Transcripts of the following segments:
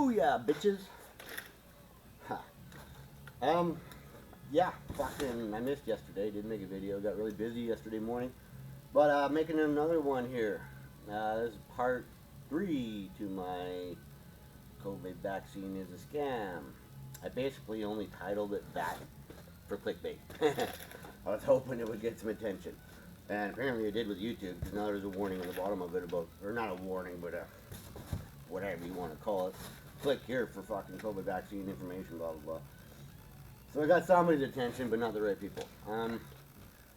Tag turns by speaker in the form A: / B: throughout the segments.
A: Booyah, bitches. Ha. Yeah, fucking, I missed yesterday. Didn't make a video. Got really busy yesterday morning. But making another one here. This is part 3 to my COVID vaccine is a scam. I basically only titled it that for clickbait. I was hoping it would get some attention. And apparently it did with YouTube, because now there's a warning on the bottom of it about, or not a warning, but whatever you want to call it. Click here for fucking COVID vaccine information, blah, blah, blah. So I got somebody's attention, but not the right people. I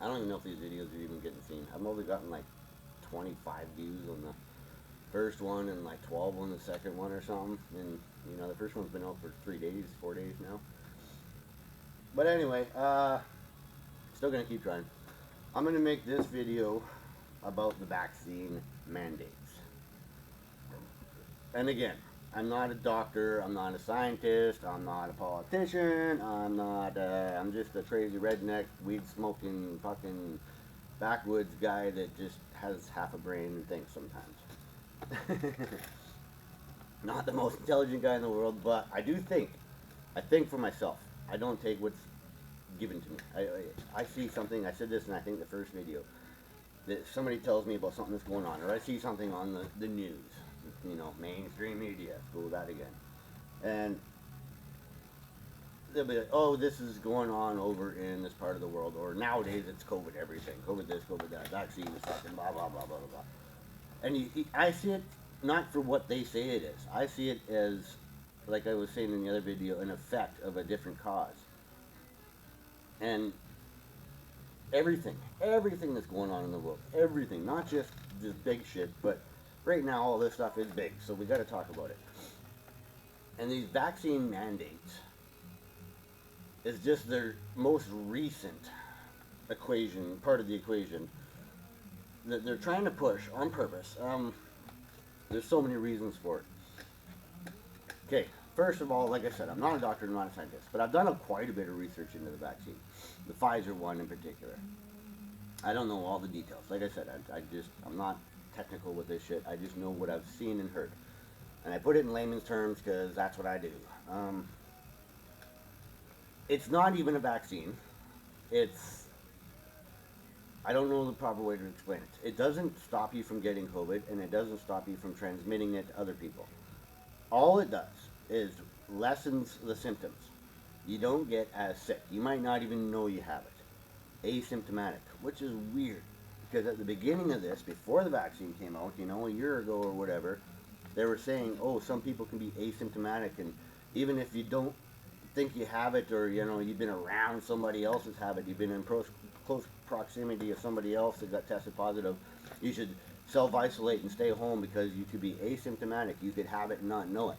A: don't even know if these videos are even getting seen. I've only gotten like 25 views on the first one and like 12 on the second one or something. And, you know, the first one's been out for 3 days, 4 days now. But anyway, still gonna keep trying. I'm gonna make this video about the vaccine mandates. And again, I'm not a doctor, I'm not a scientist, I'm not a politician, I'm just a crazy redneck, weed smoking fucking backwoods guy that just has half a brain and thinks sometimes. Not the most intelligent guy in the world, but I do think. I think for myself. I don't take what's given to me. I see something, I said this in I think the first video, that somebody tells me about something that's going on, or I see something on the news, you know, mainstream media, go with that again, and they'll be like, oh, this is going on over in this part of the world, or nowadays it's COVID everything, COVID this, COVID that, vaccine is fucking blah, blah, blah, blah, blah, blah. And I see it not for what they say it is. I see it as, like I was saying in the other video, an effect of a different cause. And everything that's going on in the world, everything, not just this big shit, but right now all this stuff is big, so we got to talk about it. And these vaccine mandates is just their most recent equation, part of the equation that they're trying to push on purpose. There's so many reasons for it. Okay, first of all, like I said, I'm not a doctor, I'm not a scientist, but I've done quite a bit of research into the vaccine, the Pfizer one in particular. I don't know all the details. Like I said, I'm not technical with this shit. I just know what I've seen and heard. And I put it in layman's terms because that's what I do. It's not even a vaccine. I don't know the proper way to explain it. It doesn't stop you from getting COVID, and it doesn't stop you from transmitting it to other people. All it does is lessens the symptoms. You don't get as sick. You might not even know you have it. Asymptomatic, which is weird. Because at the beginning of this, before the vaccine came out, you know, a year ago or whatever, they were saying, oh, some people can be asymptomatic, and even if you don't think you have it, or, you know, you've been around somebody else's have it, you've been in close proximity of somebody else that got tested positive, you should self-isolate and stay home because you could be asymptomatic. You could have it and not know it.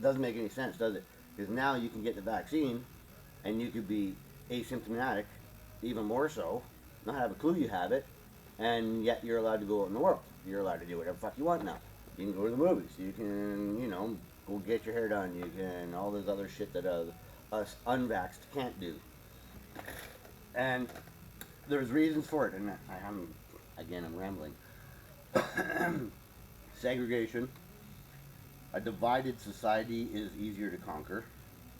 A: Doesn't make any sense, does it? Because now you can get the vaccine and you could be asymptomatic, even more so, not have a clue you have it, and yet you're allowed to go out in the world. You're allowed to do whatever the fuck you want now. You can go to the movies. You can, you know, go get your hair done. You can, all this other shit that us unvaxxed can't do. And there's reasons for it, and I'm rambling. Segregation. A divided society is easier to conquer.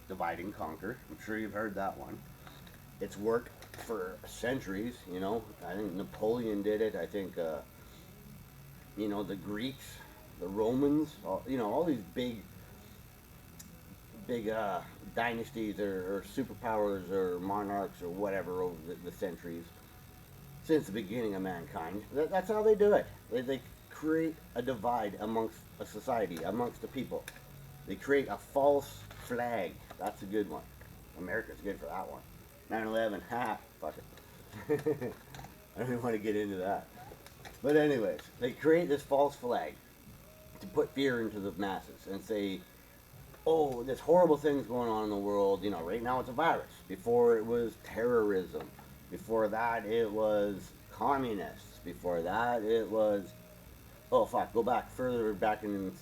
A: Divide and conquer. I'm sure you've heard that one. It's worked for centuries, you know. I think Napoleon did it. I think, you know, the Greeks, the Romans, you know, all these big dynasties or superpowers or monarchs or whatever over the centuries, since the beginning of mankind. That's how they do it. They create a divide amongst a society, amongst the people. They create a false flag. That's a good one. America's good for that one. 9/11, fuck it. I don't even want to get into that. But anyways, they create this false flag to put fear into the masses and say, oh, there's horrible things going on in the world. You know, right now it's a virus. Before it was terrorism. Before that it was communists. Before that it was, oh fuck, go back further back in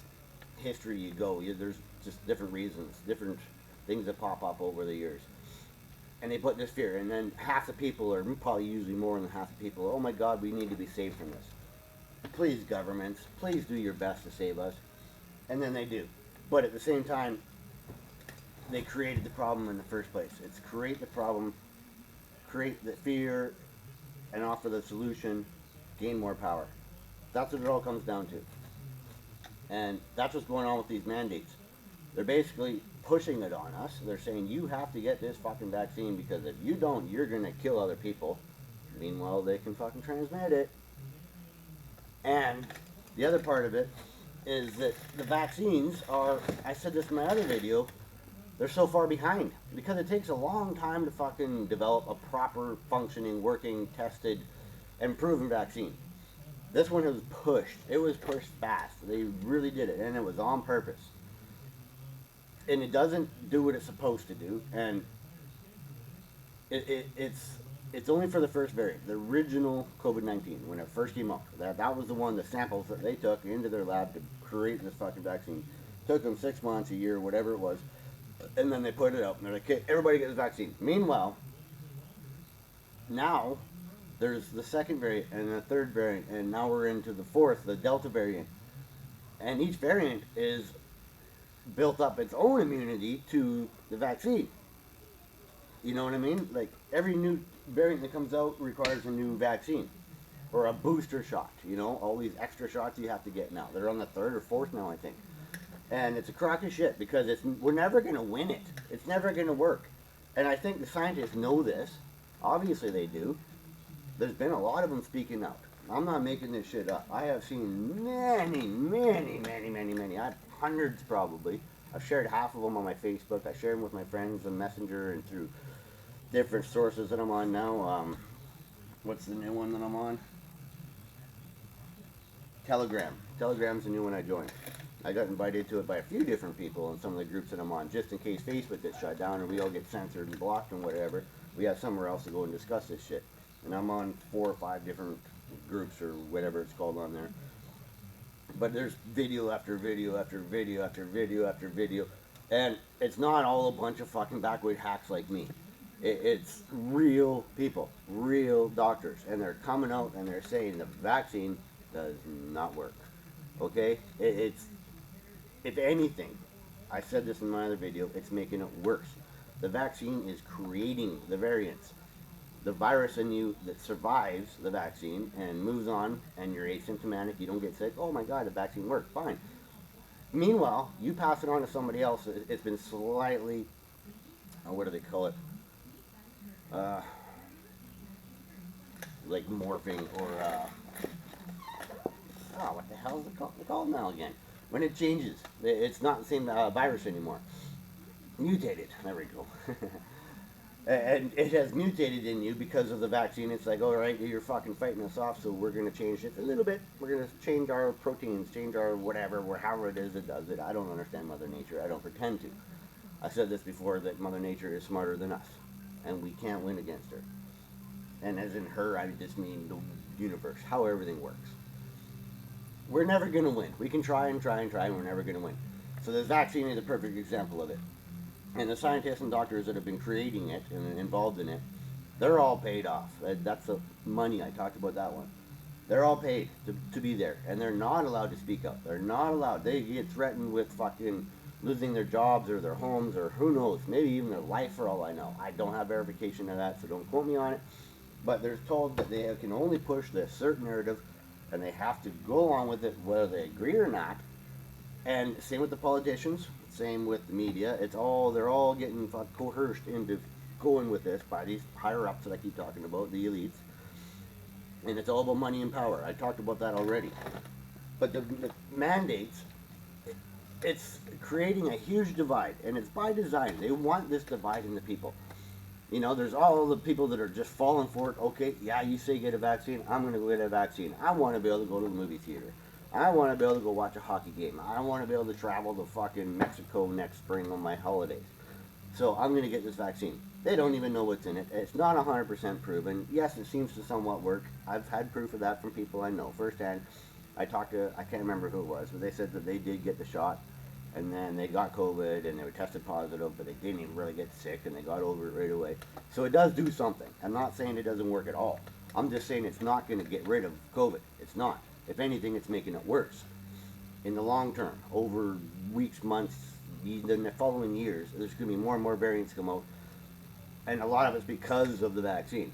A: history you go. There's just different reasons, different things that pop up over the years. And they put this fear, and then half the people, or probably usually more than half the people, oh my god, we need to be saved from this. Please, governments, please do your best to save us. And then they do. But at the same time, they created the problem in the first place. It's create the problem, create the fear, and offer the solution, gain more power. That's what it all comes down to. And that's what's going on with these mandates. They're basically pushing it on us. They're saying you have to get this fucking vaccine because if you don't, you're gonna kill other people. Meanwhile, they can fucking transmit it. And the other part of it is that the vaccines are, I said this in my other video, they're so far behind because it takes a long time to fucking develop a proper functioning, working, tested, and proven vaccine. This one was pushed. It was pushed fast. They really did it, and it was on purpose. And it doesn't do what it's supposed to do, and it's only for the first variant, the original COVID-19, when it first came up. That was the one, the samples that they took into their lab to create this fucking vaccine. Took them 6 months, a year, whatever it was, and then they put it out, and they're like, okay, everybody gets the vaccine. Meanwhile, now there's the second variant and the third variant, and now we're into the fourth, the Delta variant. And each variant is built up its own immunity to the vaccine. You know what I mean? Like, every new variant that comes out requires a new vaccine or a booster shot. You know, all these extra shots you have to get now. They're on the third or fourth now, I think. And it's a crock of shit because we're never going to win it. It's never going to work. And I think the scientists know this. Obviously they do. There's been a lot of them speaking out. I'm not making this shit up. I have seen many. I have hundreds probably. I've shared half of them on my Facebook. I share them with my friends on Messenger and through different sources that I'm on now. What's the new one that I'm on? Telegram. Telegram's the new one I joined. I got invited to it by a few different people in some of the groups that I'm on, just in case Facebook gets shut down or we all get censored and blocked and whatever. We have somewhere else to go and discuss this shit. And I'm on 4 or 5 different groups or whatever it's called on there. But there's video after video after video after video after video. And it's not all a bunch of fucking backward hacks like me. It's real people, real doctors. And they're coming out and they're saying the vaccine does not work. Okay? It's, if anything, I said this in my other video, it's making it worse. The vaccine is creating the variants. The virus in you that survives the vaccine and moves on and you're asymptomatic, you don't get sick, oh my god, the vaccine worked, fine. Meanwhile, you pass it on to somebody else, it's been slightly, what do they call it? Like morphing or, what the hell is it called now again? When it changes, it's not the same virus anymore. Mutated, there we go. And it has mutated in you because of the vaccine. It's like, all right, you're fucking fighting us off, so we're going to change it a little bit. We're going to change our proteins, change our whatever, however it is it does it. I don't understand Mother Nature. I don't pretend to. I said this before, that Mother Nature is smarter than us, and we can't win against her. And as in her, I just mean the universe, how everything works. We're never going to win. We can try and try and try, and we're never going to win. So this vaccine is a perfect example of it. And the scientists and doctors that have been creating it and involved in it, they're all paid off. That's the money, I talked about that one. They're all paid to be there, and they're not allowed to speak up. They're not allowed. They get threatened with fucking losing their jobs or their homes or who knows, maybe even their life for all I know. I don't have verification of that, so don't quote me on it. But they're told that they can only push this certain narrative, and they have to go along with it whether they agree or not. And same with the politicians. Same with the media. They're all getting coerced into going with this by these higher ups that I keep talking about, the elites. And it's all about money and power. I talked about that already. But the mandates, it's creating a huge divide, and it's by design. They want this divide in the people. You know, there's all the people that are just falling for it. Okay, yeah, you say get a vaccine, I'm going to go get a vaccine. I want to be able to go to the movie theater. I want to be able to go watch a hockey game. I want to be able to travel to fucking Mexico next spring on my holidays. So I'm going to get this vaccine. They don't even know what's in it. It's not 100% proven. Yes, it seems to somewhat work. I've had proof of that from people I know firsthand. I talked to, I can't remember who it was, but they said that they did get the shot, and then they got COVID, and they were tested positive, but they didn't even really get sick, and they got over it right away. So it does do something. I'm not saying it doesn't work at all. I'm just saying it's not going to get rid of COVID. It's not. If anything, it's making it worse in the long term, over weeks, months, the following years, there's going to be more and more variants come out, and a lot of it's because of the vaccine,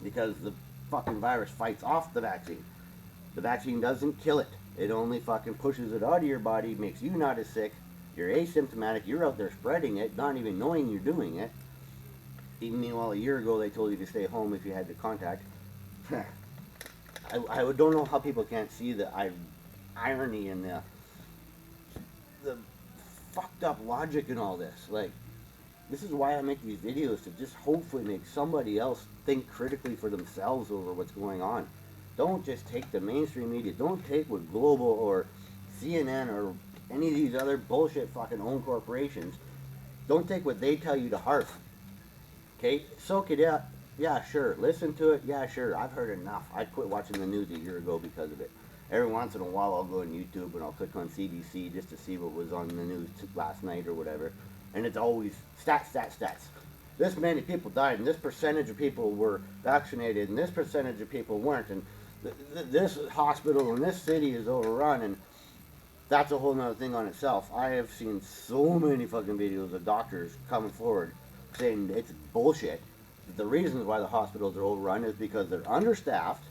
A: because the fucking virus fights off the vaccine. The vaccine doesn't kill it. It only fucking pushes it out of your body, makes you not as sick. You're asymptomatic. You're out there spreading it, not even knowing you're doing it. Even meanwhile, a year ago they told you to stay home if you had the contact. I don't know how people can't see the irony and the fucked up logic in all this. Like, this is why I make these videos, to just hopefully make somebody else think critically for themselves over what's going on. Don't just take the mainstream media. Don't take what Global or CNN or any of these other bullshit fucking owned corporations. Don't take what they tell you to heart. Okay? Soak it up. Yeah, sure. Listen to it. Yeah, sure. I've heard enough. I quit watching the news a year ago because of it. Every once in a while I'll go on YouTube and I'll click on CBC just to see what was on the news last night or whatever. And it's always stats, stats, stats. This many people died, and this percentage of people were vaccinated, and this percentage of people weren't, and this hospital in this city is overrun, and that's a whole nother thing on itself. I have seen so many fucking videos of doctors coming forward saying it's bullshit. The reasons why the hospitals are overrun is because they're understaffed,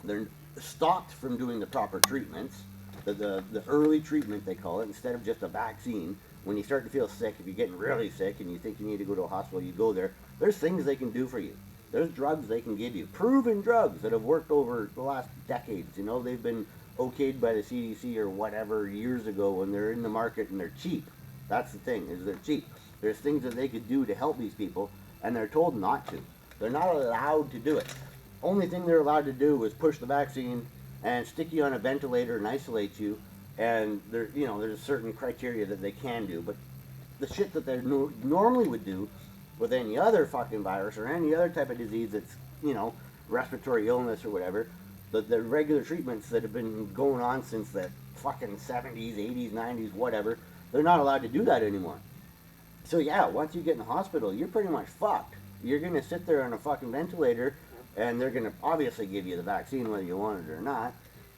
A: they're stopped from doing the proper treatments, the early treatment they call it, instead of just a vaccine. When you start to feel sick, if you're getting really sick and you think you need to go to a hospital, you go there. There's things they can do for you. There's drugs they can give you. Proven drugs that have worked over the last decades. You know, they've been okayed by the CDC or whatever years ago when they're in the market and they're cheap. That's the thing, is they're cheap. There's things that they could do to help these people, and they're told not to. They're not allowed to do it. Only thing they're allowed to do is push the vaccine and stick you on a ventilator and isolate you. And there, you know, there's certain criteria that they can do, but the shit that they normally would do with any other fucking virus or any other type of disease that's, you know, respiratory illness or whatever, the regular treatments that have been going on since the fucking 70s, 80s, 90s, whatever, they're not allowed to do that anymore. So yeah, once you get in the hospital, you're pretty much fucked. You're going to sit there on a fucking ventilator, and they're going to obviously give you the vaccine whether you want it or not,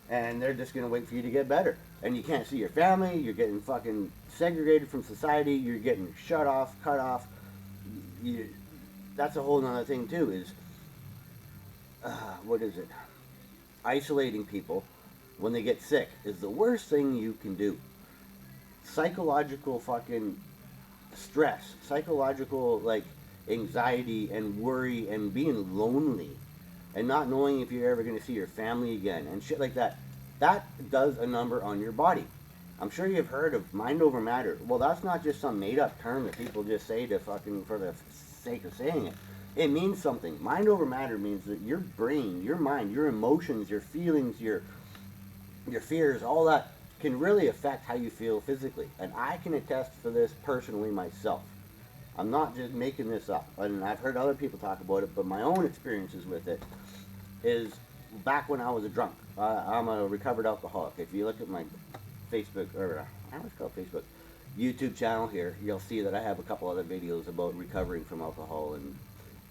A: and they're just going to wait for you to get better. And you can't see your family, you're getting fucking segregated from society, you're getting shut off, cut off. That's a whole nother thing too, is, what is it? Isolating people when they get sick is the worst thing you can do. Psychological fucking stress, psychological, like, anxiety and worry and being lonely and not knowing if you're ever going to see your family again and shit like that. That does a number on your body. I'm sure you've heard of mind over matter. Well, that's not just some made-up term that people just say to fucking for the sake of saying it. It means something. Mind over matter means that your brain, your mind, your emotions, your feelings, your fears, all that can really affect how you feel physically. And I can attest for this personally myself. I'm not just making this up. And I've heard other people talk about it, but my own experiences with it is back when I was a drunk. I'm a recovered alcoholic. If you look at my Facebook, or I always call it Facebook, YouTube channel here, you'll see that I have a couple other videos about recovering from alcohol and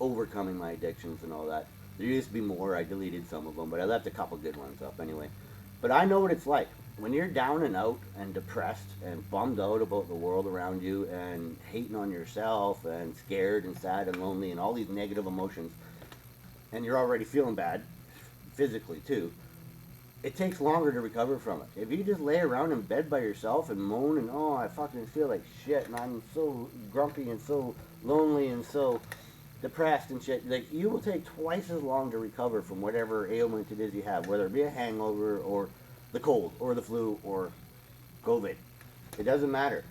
A: overcoming my addictions and all that. There used to be more. I deleted some of them, but I left a couple good ones up anyway. But I know what it's like. When you're down and out and depressed and bummed out about the world around you and hating on yourself and scared and sad and lonely and all these negative emotions, and you're already feeling bad, physically too, it takes longer to recover from it. If you just lay around in bed by yourself and moan and, oh, I fucking feel like shit and I'm so grumpy and so lonely and so depressed and shit, like, you will take twice as long to recover from whatever ailment it is you have, whether it be a hangover or the cold or the flu or COVID. It doesn't matter.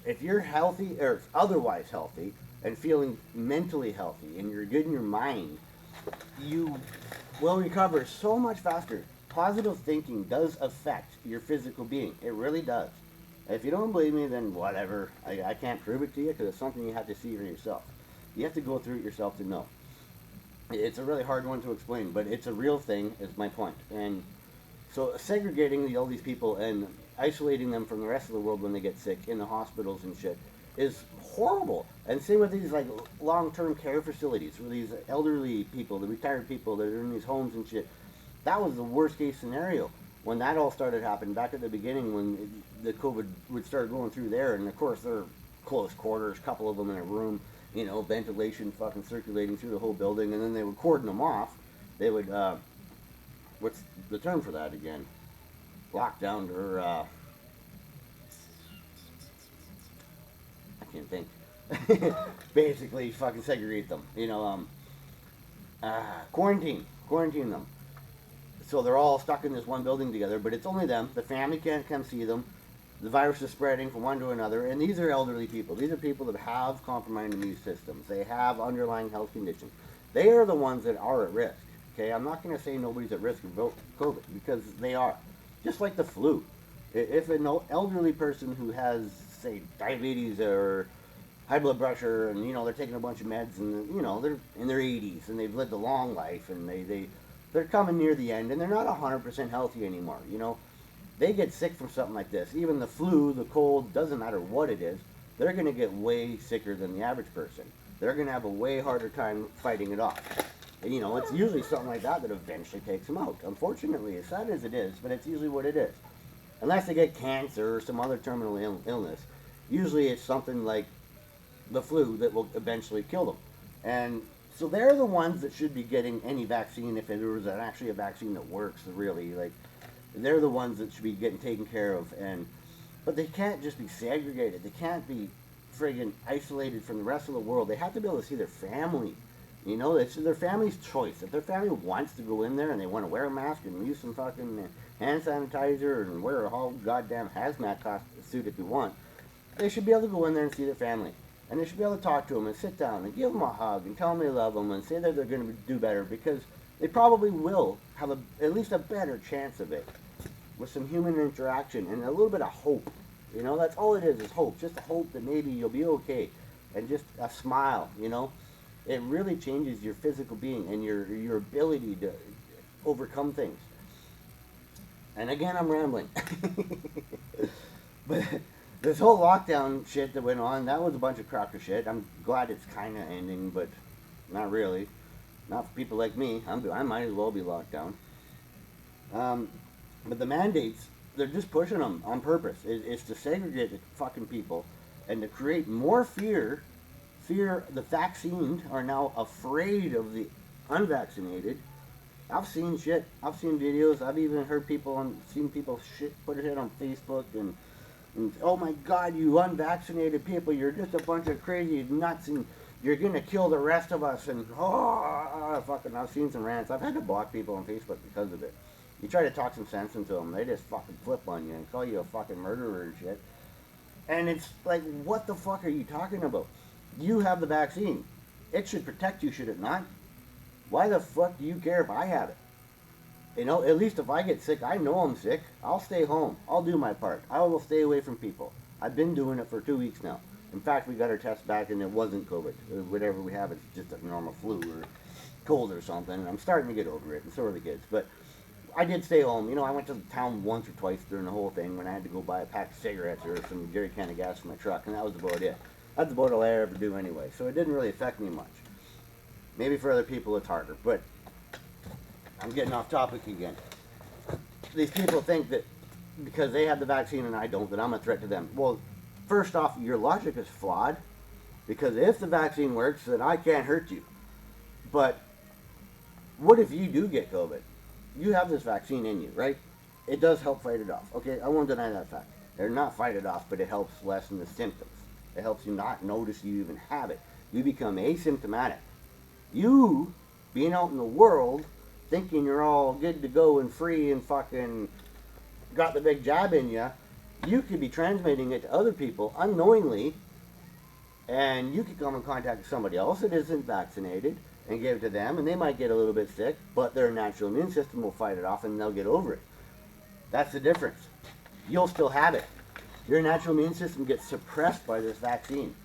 A: If you're healthy or otherwise healthy and feeling mentally healthy and you're good in your mind, you will recover so much faster. Positive thinking does affect your physical being. It really does. If you don't believe me, then whatever. I can't prove it to you because it's something you have to see for yourself. You have to go through it yourself to know. It's a really hard one to explain, but it's a real thing, is my point. And so segregating all these people and isolating them from the rest of the world when they get sick in the hospitals and shit is horrible. And same with these, like, long-term care facilities for these elderly people, the retired people that are in these homes and shit. That was the worst case scenario. when that all started happening back at the beginning, when the COVID would start going through there, and of course they're close quarters, couple of them in a room, you know, ventilation fucking circulating through the whole building, and then they would cordon them off. They would, what's the term for that again? Lockdown, or I can't think. Basically, fucking segregate them. You know, quarantine them. So they're all stuck in this one building together, but it's only them. The family can't come see them. The virus is spreading from one to another, and these are elderly people. These are people that have compromised immune systems. They have underlying health conditions. They are the ones that are at risk. Okay, I'm not going to say nobody's at risk of COVID, because they are. Just like the flu. If an elderly person who has, say, diabetes or high blood pressure, and, you know, they're taking a bunch of meds, and, you know, they're in their 80s, and they've lived a long life, and they're coming near the end, and they're not 100% healthy anymore, you know. They get sick from something like this. Even the flu, the cold, doesn't matter what it is, they're going to get way sicker than the average person. They're going to have a way harder time fighting it off. And, you know, it's usually something like that that eventually takes them out. Unfortunately, as sad as it is, but it's usually what it is. Unless they get cancer or some other terminal illness, usually it's something like the flu that will eventually kill them. And so they're the ones that should be getting any vaccine, if there was actually a vaccine that works, really. Like, they're the ones that should be getting taken care of. But they can't just be segregated. They can't be friggin' isolated from the rest of the world. They have to be able to see their family. You know, it's their family's choice. If their family wants to go in there and they want to wear a mask and use some fucking hand sanitizer and wear a whole goddamn hazmat suit if you want, they should be able to go in there and see their family. And they should be able to talk to them and sit down and give them a hug and tell them they love them and say that they're going to do better, because they probably will have at least a better chance of it with some human interaction and a little bit of hope. You know, that's all it is hope. Just a hope that maybe you'll be okay, and just a smile, you know. It really changes your physical being and your ability to overcome things. And again, I'm rambling. But this whole lockdown shit that went on, that was a bunch of cracker shit. I'm glad it's kind of ending, but not really. Not for people like me. I might as well be locked down. But the mandates, they're just pushing them on purpose. It's to segregate the fucking people and to create more fear. The vaccinated are now afraid of the unvaccinated. I've seen shit. I've seen videos. I've even heard seen people put it on Facebook and oh my God, you unvaccinated people, you're just a bunch of crazy nuts, and you're gonna kill the rest of us. And fucking, I've seen some rants. I've had to block people on Facebook because of it. You try to talk some sense into them, they just fucking flip on you and call you a fucking murderer and shit. And it's like, what the fuck are you talking about? You have the vaccine. It should protect you, should it not? Why the fuck do you care if I have it? You know, at least if I get sick, I know I'm sick. I'll stay home. I'll do my part. I will stay away from people. I've been doing it for 2 weeks now. In fact, we got our test back and it wasn't COVID. Whatever we have, it's just a normal flu or cold or something. And I'm starting to get over it, and so are the kids. But I did stay home. You know, I went to town once or twice during the whole thing when I had to go buy a pack of cigarettes or some jerry can of gas for my truck, and that was about it. That's about all I ever do anyway. So it didn't really affect me much. Maybe for other people it's harder, but I'm getting off topic again. These people think that because they have the vaccine and I don't, that I'm a threat to them. Well, first off, your logic is flawed, because if the vaccine works, then I can't hurt you. But what if you do get COVID? You have this vaccine in you, right? It does help fight it off. Okay, I won't deny that fact. Or not fight it off, but it helps lessen the symptoms. It helps you not notice you even have it. You become asymptomatic. You, being out in the world, thinking you're all good to go and free and fucking got the big jab in you, you could be transmitting it to other people unknowingly, and you could come in contact with somebody else that isn't vaccinated and give it to them, and they might get a little bit sick, but their natural immune system will fight it off and they'll get over it. That's the difference. You'll still have it. Your natural immune system gets suppressed by this vaccine.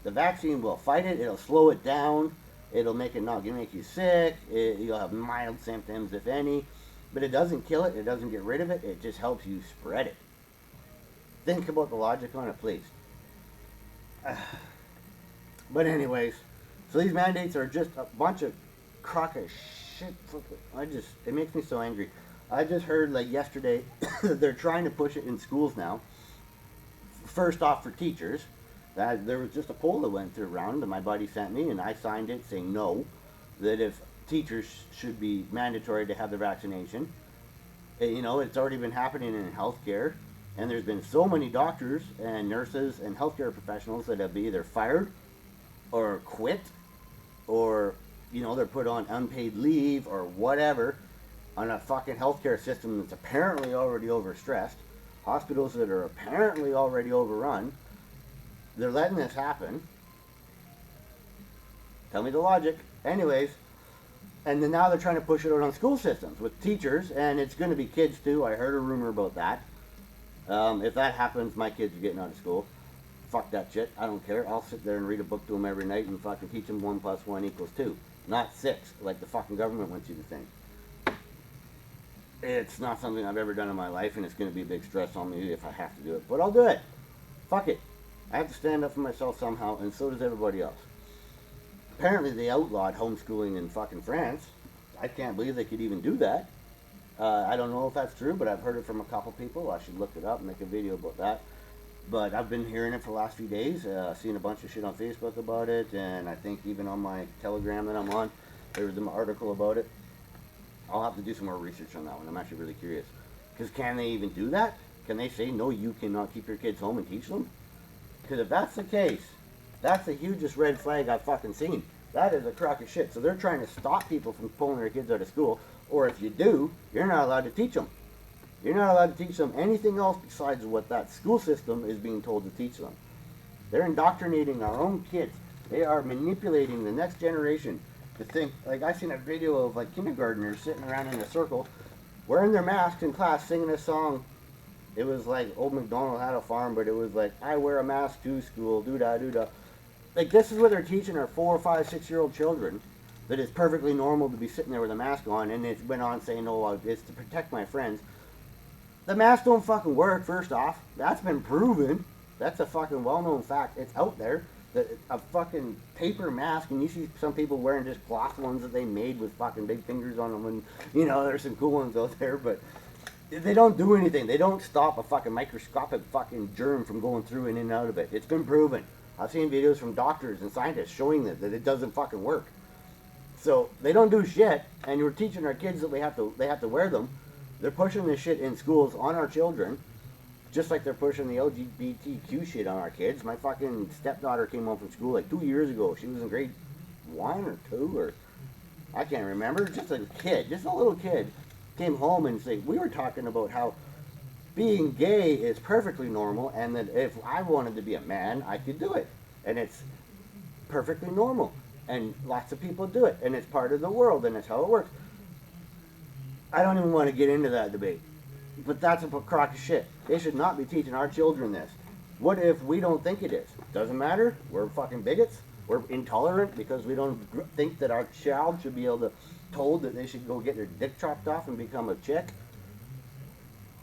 A: The vaccine will fight it, it'll slow it down, it'll make it not make you sick, you'll have mild symptoms, if any, but it doesn't kill it, it doesn't get rid of it, it just helps you spread it. Think about the logic on it, please. But anyways, so these mandates are just a bunch of crock of shit. It makes me so angry. I just heard like yesterday they're trying to push it in schools now. First off, for teachers, that there was just a poll that went through around that my buddy sent me, and I signed it saying no, that if teachers should be mandatory to have the vaccination. You know, it's already been happening in healthcare, and there's been so many doctors and nurses and healthcare professionals that have been either fired or quit, or you know, they're put on unpaid leave or whatever, on a fucking healthcare system that's apparently already overstressed, hospitals that are apparently already overrun. They're letting this happen. Tell me the logic. Anyways, and then now they're trying to push it out on school systems with teachers, and it's going to be kids too. I heard a rumor about that. If that happens, my kids are getting out of school. Fuck that shit. I don't care. I'll sit there and read a book to them every night and fucking teach them 1 + 1 = 2, not 6, like the fucking government wants you to think. It's not something I've ever done in my life, and it's going to be a big stress on me if I have to do it. But I'll do it. Fuck it. I have to stand up for myself somehow, and so does everybody else. Apparently they outlawed homeschooling in fucking France. I can't believe they could even do that. I don't know if that's true, but I've heard it from a couple people. I should look it up and make a video about that. But I've been hearing it for the last few days, seen a bunch of shit on Facebook about it, and I think even on my Telegram that I'm on, there was an article about it. I'll have to do some more research on that one. I'm actually really curious. Because can they even do that? Can they say, no, you cannot keep your kids home and teach them? Because if that's the case, that's the hugest red flag I've fucking seen. That is a crock of shit. So they're trying to stop people from pulling their kids out of school. Or if you do, you're not allowed to teach them. You're not allowed to teach them anything else besides what that school system is being told to teach them. They're indoctrinating our own kids. They are manipulating the next generation to think. Like, I seen a video of like kindergartners sitting around in a circle, wearing their masks in class, singing a song. It was like Old MacDonald Had a Farm, but it was like, I wear a mask to school, doo-dah, doo-dah. Like, this is what they're teaching our 4, 5, 6-year-old children, that it's perfectly normal to be sitting there with a mask on, and it went on saying, oh, it's to protect my friends. The masks don't fucking work, first off. That's been proven. That's a fucking well-known fact. It's out there. A fucking paper mask, and you see some people wearing just cloth ones that they made with fucking big fingers on them, and, you know, there's some cool ones out there, but they don't do anything. They don't stop a fucking microscopic fucking germ from going through and in and out of it. It's been proven. I've seen videos from doctors and scientists showing that it doesn't fucking work. So they don't do shit, and we're teaching our kids that they have to wear them. They're pushing this shit in schools on our children, just like they're pushing the LGBTQ shit on our kids. My fucking stepdaughter came home from school like 2 years ago. She was in grade 1 or 2, or I can't remember. Just a kid, just a little kid, came home and said, we were talking about how being gay is perfectly normal, and that if I wanted to be a man, I could do it. And it's perfectly normal. And lots of people do it. And it's part of the world, and it's how it works. I don't even want to get into that debate. But that's a crock of shit. They should not be teaching our children this. What if we don't think it is? Doesn't matter. We're fucking bigots. We're intolerant because we don't think that our child should be able to told that they should go get their dick chopped off and become a chick.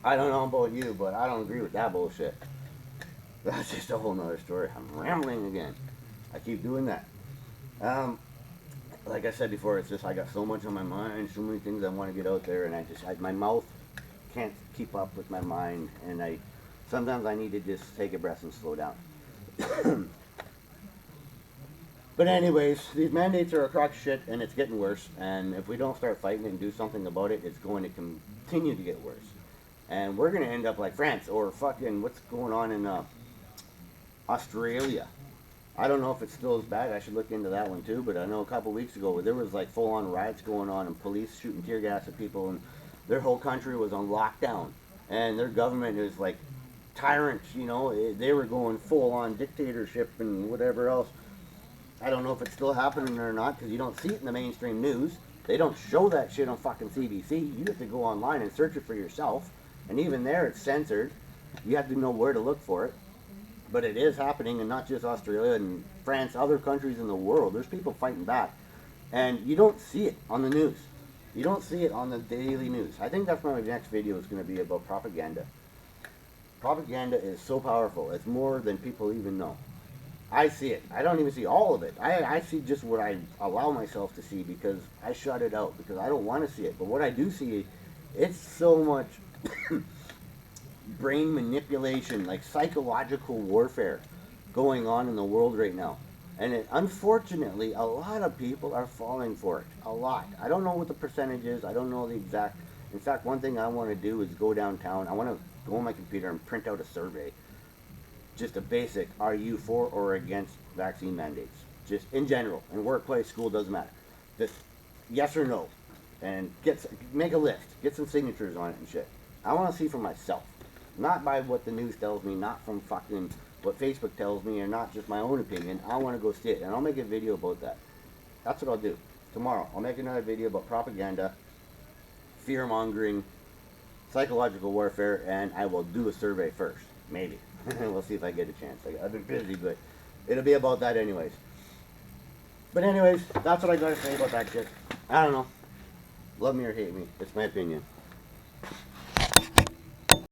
A: I don't know about you, but I don't agree with that bullshit. That's just a whole nother story. I'm rambling again. I keep doing that. Like I said before, it's just I got so much on my mind, so many things I want to get out there, and my mouth can't keep up with my mind, and sometimes I need to just take a breath and slow down. But anyways, these mandates are a crock of shit, and it's getting worse, and if we don't start fighting and do something about it, it's going to continue to get worse. And we're going to end up like France, or fucking what's going on in Australia. I don't know if it's still as bad. I should look into that one too, but I know a couple weeks ago there was like full-on riots going on and police shooting tear gas at people, and their whole country was on lockdown, and their government is like tyrants, you know. They were going full-on dictatorship and whatever else. I don't know if it's still happening or not, because you don't see it in the mainstream news. They don't show that shit on fucking CBC. You have to go online and search it for yourself, and even there it's censored. You have to know where to look for it. But it is happening, and not just Australia and France, other countries in the world. There's people fighting back, and you don't see it on the news. You don't see it on the daily news. I think that's my next video is going to be about propaganda. Propaganda is so powerful. It's more than people even know. I see it. I don't even see all of it. I see just what I allow myself to see, because I shut it out, because I don't want to see it. But what I do see It's so much brain manipulation, like psychological warfare going on in the world right now. And unfortunately, a lot of people are falling for it. A lot. I don't know what the percentage is. I don't know the exact. In fact, one thing I want to do is go downtown. I want to go on my computer and print out a survey. Just a basic, are you for or against vaccine mandates? Just in general, in workplace, school, doesn't matter. Just yes or no. And make a list. Get some signatures on it and shit. I want to see for myself. Not by what the news tells me, not from fucking what Facebook tells me, or not just my own opinion. I want to go see it, and I'll make a video about that. That's what I'll do. Tomorrow, I'll make another video about propaganda, fear-mongering, psychological warfare, and I will do a survey first. Maybe. We'll see if I get a chance. I've been busy, but it'll be about that anyways. But anyways, that's what I got to say about that shit. I don't know. Love me or hate me. It's my opinion.